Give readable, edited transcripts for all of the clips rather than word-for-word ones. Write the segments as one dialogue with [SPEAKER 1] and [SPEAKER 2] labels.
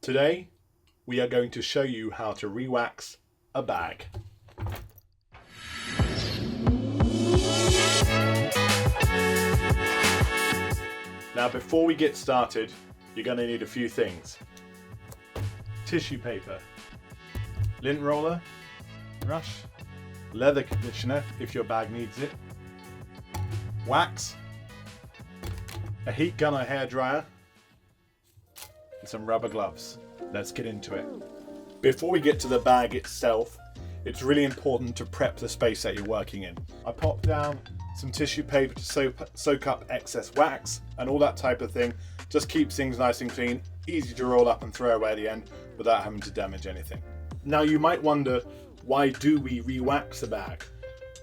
[SPEAKER 1] Today, we are going to show you how to re-wax a bag. Now, before we get started, you're going to need a few things. Tissue paper, lint roller, brush, leather conditioner if your bag needs it, wax, a heat gun or hairdryer, and some rubber gloves. Let's get into it. Before we get to the bag itself, it's really important to prep the space that you're working in. I popped down some tissue paper to soak up excess wax and all that type of thing. Just keeps things nice and clean, easy to roll up and throw away at the end without having to damage anything. Now you might wonder, why do we re-wax a bag?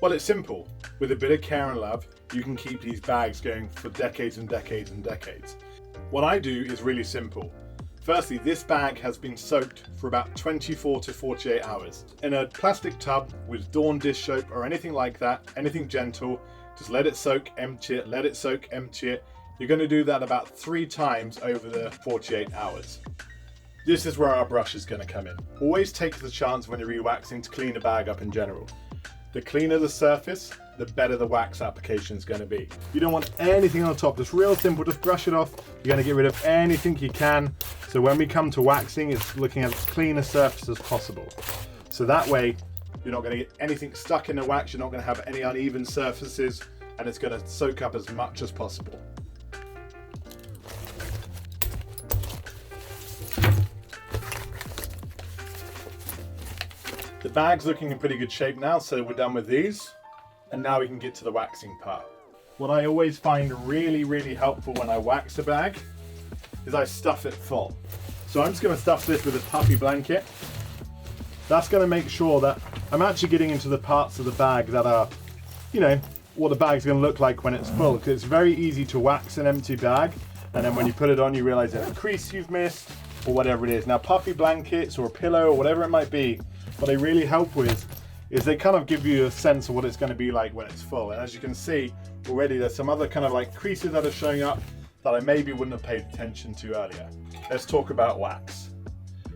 [SPEAKER 1] Well, it's simple. With a bit of care and love, you can keep these bags going for decades and decades and decades. What I do is really simple. Firstly, this bag has been soaked for about 24 to 48 hours. In a plastic tub with Dawn dish soap or anything like that, anything gentle, just let it soak, empty it, let it soak, empty it. You're going to do that about 3 times over the 48 hours. This is where our brush is going to come in. Always take the chance when you're re-waxing to clean a bag up in general. The cleaner the surface, the better the wax application is going to be. You don't want anything on top, just real simple, just brush it off. You're going to get rid of anything you can. So when we come to waxing, it's looking at as clean a surface as possible. So that way, you're not going to get anything stuck in the wax, you're not going to have any uneven surfaces, and it's going to soak up as much as possible. The bag's looking in pretty good shape now, so we're done with these. And now we can get to the waxing part. What I always find really helpful when I wax a bag is I stuff it full. So I'm just going to stuff this with a puffy blanket. That's going to make sure that I'm actually getting into the parts of the bag that are, you know, what the bag's going to look like when it's full. Because it's very easy to wax an empty bag, and then when you put it on, you realize there's a crease you've missed, or whatever it is. Now, puffy blankets or a pillow or whatever it might be, what they really help with is they kind of give you a sense of what it's going to be like when it's full. And as you can see already, there's some other kind of like creases that are showing up that I maybe wouldn't have paid attention to earlier. Let's talk about wax.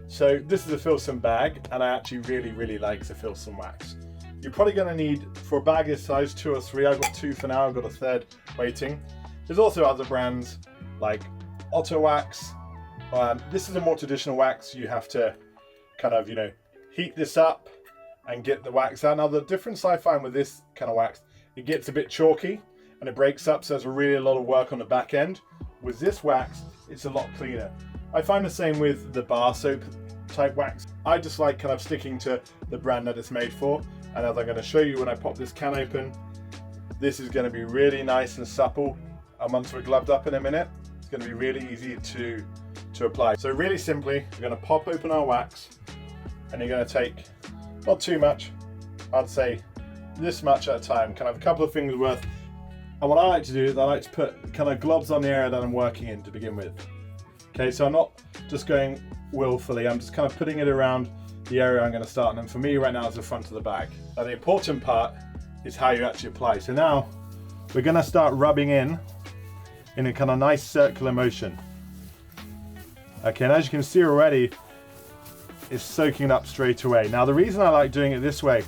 [SPEAKER 1] So this is a Filson bag, and I actually really like the Filson wax. You're probably going to need, for a bag this size, 2 or 3. I've got 2 for now, I've got a third waiting. There's also other brands like Otto Wax. This is a more traditional wax. You have to kind of, you know, heat this up and get the wax out. Now the difference I find with this kind of wax, it gets a bit chalky and it breaks up, so there's really a lot of work on the back end. With this wax, it's a lot cleaner. I find the same with the bar soap type wax. I just like kind of sticking to the brand that it's made for, and as I'm going to show you when I pop this can open, this is going to be really nice and supple, and once we're gloved up in a minute, it's going to be really easy to apply. So really simply, we're going to pop open our wax, and you're going to take, not too much, I'd say this much at a time, kind of a couple of fingers worth. And what I like to do is I like to put kind of globs on the area that I'm working in to begin with. Okay, so I'm not just going willfully, I'm just kind of putting it around the area I'm going to start. And for me right now is the front of the bag. Now the important part is how you actually apply. So now we're going to start rubbing in a kind of nice circular motion. Okay, and as you can see already, it's soaking it up straight away. Now the reason I like doing it this way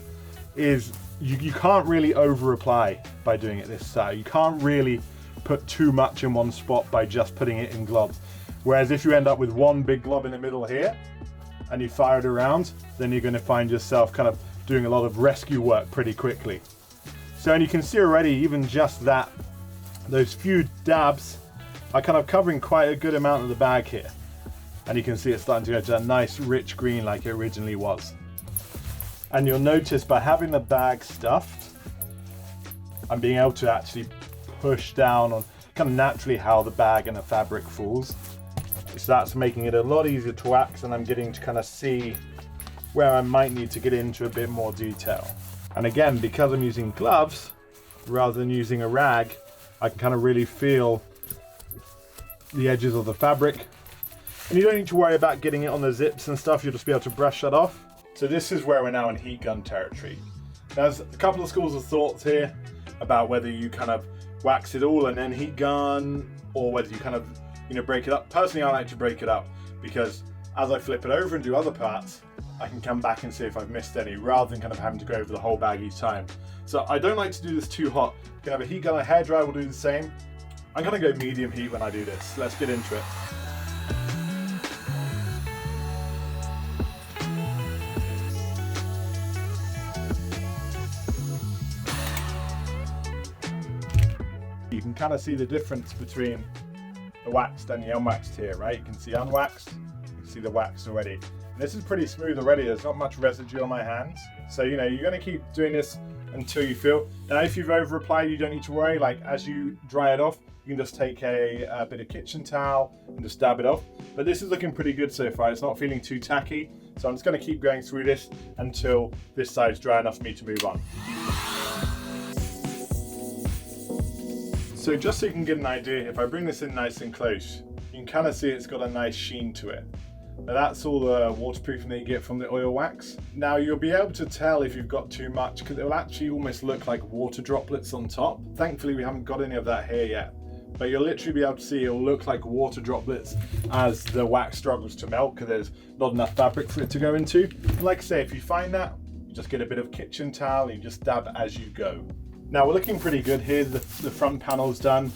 [SPEAKER 1] is you can't really over apply by doing it this style. You can't really put too much in one spot by just putting it in globs. Whereas if you end up with one big glob in the middle here and you fire it around, then you're going to find yourself kind of doing a lot of rescue work pretty quickly. So, and you can see already, even just that, those few dabs are kind of covering quite a good amount of the bag here. And you can see it's starting to go to that nice rich green like it originally was. And you'll notice by having the bag stuffed, I'm being able to actually push down on kind of naturally how the bag and the fabric falls. So that's making it a lot easier to wax, and I'm getting to kind of see where I might need to get into a bit more detail. And again, because I'm using gloves rather than using a rag, I can kind of really feel the edges of the fabric. And you don't need to worry about getting it on the zips and stuff, you'll just be able to brush that off. So this is where we're now in heat gun territory. There's a couple of schools of thoughts here about whether you kind of wax it all and then heat gun, or whether you kind of, break it up. Personally, I like to break it up because as I flip it over and do other parts, I can come back and see if I've missed any, rather than kind of having to go over the whole bag each time. So I don't like to do this too hot. You can have a heat gun, a hairdryer will do the same. I'm gonna go medium heat when I do this. Let's get into it. You can kind of see the difference between the waxed and the unwaxed here, right? You can see unwaxed, you can see the waxed already. And this is pretty smooth already, there's not much residue on my hands. So, you know, you're gonna keep doing this until you feel. Now, if you've over applied, you don't need to worry. Like, as you dry it off, you can just take a bit of kitchen towel and just dab it off. But this is looking pretty good so far. It's not feeling too tacky. So I'm just gonna keep going through this until this side's dry enough for me to move on. So just so you can get an idea, if I bring this in nice and close, you can kind of see it's got a nice sheen to it. Now that's all the waterproofing that you get from the oil wax. Now you'll be able to tell if you've got too much because it will actually almost look like water droplets on top. Thankfully we haven't got any of that here yet, but you'll literally be able to see it'll look like water droplets as the wax struggles to melt because there's not enough fabric for it to go into. And like I say, if you find that, you just get a bit of kitchen towel and you just dab as you go. Now we're looking pretty good here. The front panel's done.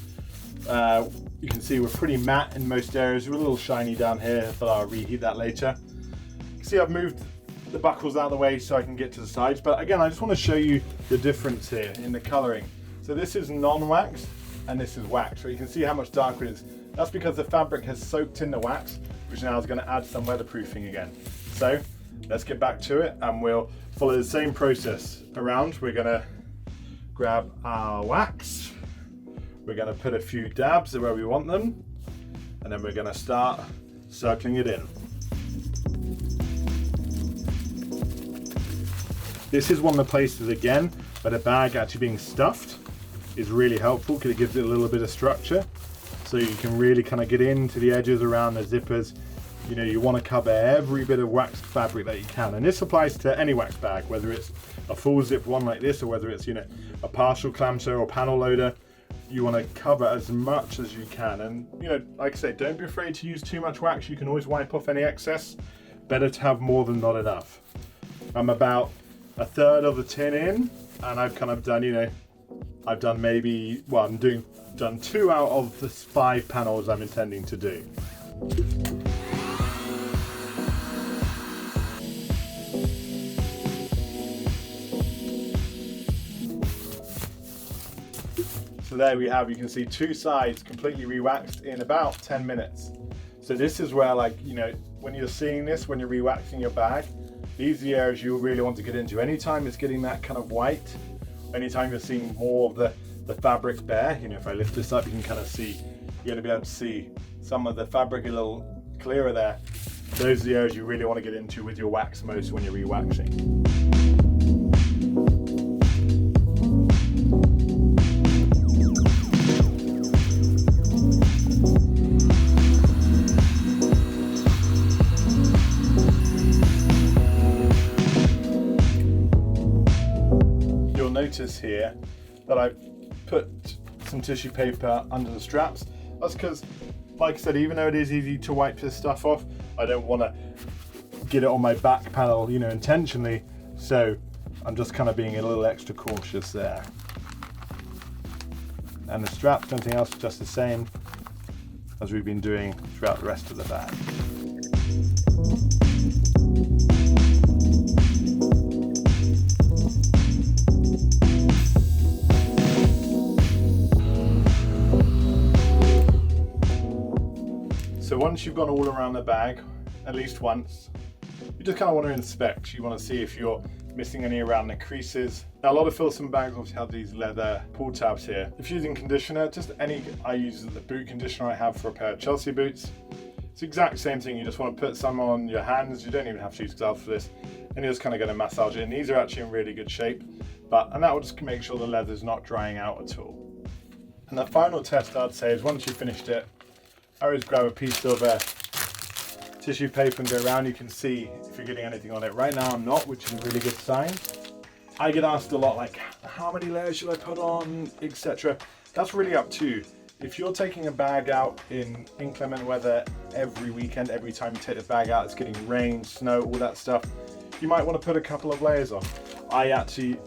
[SPEAKER 1] You can see we're pretty matte in most areas. We're a little shiny down here, but I'll reheat that later. You can see I've moved the buckles out of the way so I can get to the sides. But again, I just want to show you the difference here in the coloring. So this is non-wax and this is wax. So you can see how much darker it is. That's because the fabric has soaked in the wax, which now is going to add some weatherproofing again. So let's get back to it and we'll follow the same process around. We're going to grab our wax, we're going to put a few dabs where we want them, and then we're going to start circling it in. This is one of the places again where the bag actually being stuffed is really helpful because it gives it a little bit of structure, so you can really kind of get into the edges around the zippers. You know, you want to cover every bit of waxed fabric that you can, and this applies to any wax bag, whether it's a full zip one like this or whether it's, you know, a partial clamshell or panel loader. You want to cover as much as you can, and you know, like I say, don't be afraid to use too much wax. You can always wipe off any excess. Better to have more than not enough. I'm about a third of the tin in, and I've kind of done, you know, I've done maybe, well, done 2 out of the 5 panels I'm intending to do. So there we have, you can see 2 sides completely re-waxed in about 10 minutes. So this is where, like, you know, when you're seeing this, when you're re-waxing your bag, these are the areas you really want to get into. Anytime it's getting that kind of white, anytime you're seeing more of the fabric bare, you know, if I lift this up, you can kind of see, you're gonna be able to see some of the fabric a little clearer there. Those are the areas you really want to get into with your wax most when you're re-waxing. Notice here that I've put some tissue paper under the straps. That's because, like I said, even though it is easy to wipe this stuff off, I don't want to get it on my back panel, you know, intentionally. So I'm just kind of being a little extra cautious there. And the straps, nothing else, just the same as we've been doing throughout the rest of the bag. So once you've gone all around the bag, at least once, you just kind of want to inspect. You want to see if you're missing any around the creases. Now, a lot of Filson bags obviously have these leather pull tabs here. If you're using conditioner, just any, I use the boot conditioner I have for a pair of Chelsea boots. It's the exact same thing. You just want to put some on your hands. You don't even have to use gloves for this. And you're just kind of going to massage it. And these are actually in really good shape. And that will just make sure the leather's not drying out at all. And the final test I'd say is once you've finished it, I always grab a piece of tissue paper and go around. You can see if you're getting anything on it. Right now I'm not, which is a really good sign. I get asked a lot, like, how many layers should I put on, etc. That's really up to you. If you're taking a bag out in inclement weather every weekend, every time you take the bag out, it's getting rain, snow, all that stuff, you might want to put a couple of layers on. I actually,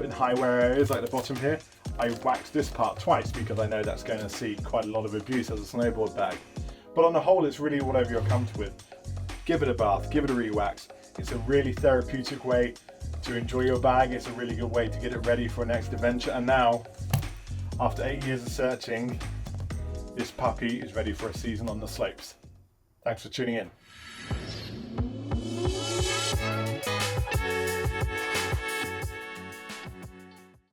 [SPEAKER 1] in high wear areas like the bottom here, I wax this part twice because I know that's going to see quite a lot of abuse as a snowboard bag. But on the whole, it's really whatever you're comfortable with. Give it a bath, give it a re-wax. It's a really therapeutic way to enjoy your bag. It's a really good way to get it ready for a next adventure. And now, after 8 years of searching, this puppy is ready for a season on the slopes. Thanks for tuning in.